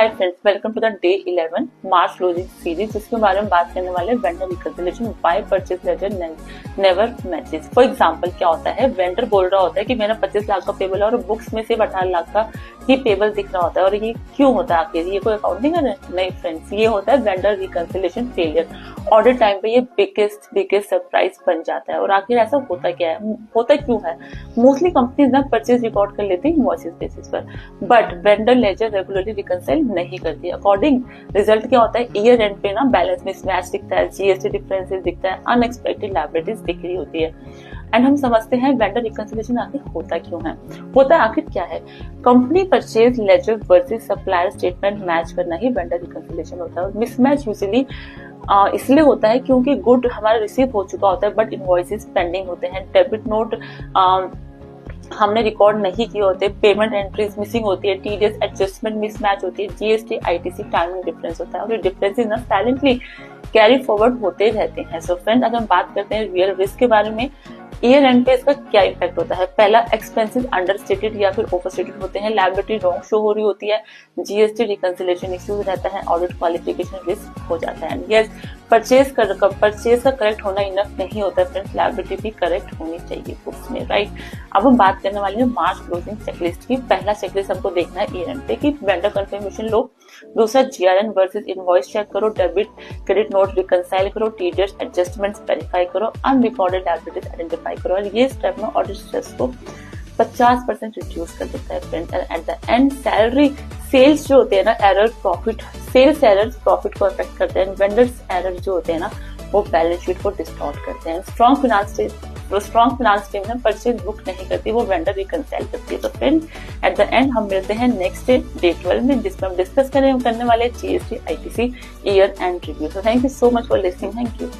Hi friends, welcome to the day 11 March closing series, जिसके बारे में बात करने वाले vendor reconciliation why purchase letter never matches. For example क्या होता है, वेंडर बोल रहा होता है कि मेरा 25 लाख का पेबल है और बुक्स में सिर्फ 18 लाख का ही पेबल दिख रहा होता है। और ये क्यों होता है आखिर? ये कोई अकाउंटिंग है? नहीं फ्रेंड्स, ये होता है vendor reconciliation failure. Audit time पे ये बिगेस्ट सरप्राइज बन जाता है। और आखिर ऐसा होता क्या है, होता क्यों है? मोस्टली कंपनीज ना परचेज रिकॉर्ड कर लेती है इनवॉइसेस बेसिस पर, but vendor ledger regularly reconcile नहीं करती। अकॉर्डिंग रिजल्ट क्या होता है, ईयर एंड पे ना बैलेंस मिसमैच दिखता है, जीएसटी डिफरेंसेस दिखता है, अनएक्सपेक्टेड लायबिलिटीज दिख रही होती है। एंड हम समझते हैं वेंडर रिकंसिलिएशन आखिर होता क्यों है। होता आखिर क्या है, company purchase laser versus supplier statement match करना ही वेंडर रिकंसिलिएशन होता है। और मिसमैच यूजुअली इसलिए होता है क्योंकि गुड हमारा रिसीव हो चुका होता है बट इनवॉइसेस पेंडिंग होते हैं, डेबिट नोट हमने रिकॉर्ड नहीं किए होते, पेमेंट एंट्रीज मिसिंग होती है, टीडीएस एडजस्टमेंट मिसमैच होती है, जीएसटी आईटीसी टाइमिंग डिफरेंस होता है। और ये डिफरेंसेस ना साइलेंटली कैरी फॉरवर्ड होते रहते हैं। सो फ्रेंड्स, अगर हम बात करते हैं रियल रिस्क के बारे में, ईयर एंड पे इसका क्या इफेक्ट होता है। पहला, एक्सपेंसेस अंडरस्टेटेड या फिर ओवरस्टेटेड होते हैं, लायबिलिटी रॉन्ग शो हो रही होती है, जीएसटी रिकंसिलिएशन इश्यूज रहता है, ऑडिट क्वालिफिकेशन रिस्क हो जाता है। यस, परचेज का करेक्ट होना इनफ नहीं होता फ्रेंड्स, लायबिलिटी भी करेक्ट होनी चाहिए बुक्स में, राइट। अब हम बात करने वाले हैं मार्च क्लोजिंग चेकलिस्ट की। पहला चेकलिस्ट हमको देखना है ईयर एंड पे कि वेंडर कंफर्मेशन लो, दूसरा जीआरएन वर्सेस इनवॉइस चेक करो, डेबिट क्रेडिट नोट रिकंसाइल करो, टीडीएस एडजस्टमेंट्स वेरीफाई करो, अनरिकॉर्डेड लायबिलिटीज आइडेंटिफाई करो। और ये स्टेप में ऑडिट स्ट्रेस को 50% रिड्यूस कर देता है friends. And at the end salary sales जो होते हैं ना, error profit, sales errors profit को अफेक्ट करते हैं, वेंडर्स एरर जो होते हैं ना वो बैलेंस शीट को डिस्टॉर्ट करते हैं। स्ट्रॉन्ग फाइनेंस टीम ना परचेज बुक नहीं करती, वो वेंडर रिकंसाइल करती है। तो फ्रेंड्स, एट द एंड हम मिलते हैं नेक्स्ट डे 12 में, जिसमें हम डिस्कस करने वाले GST ITC year and review. So thank you so much for listening. Thank you.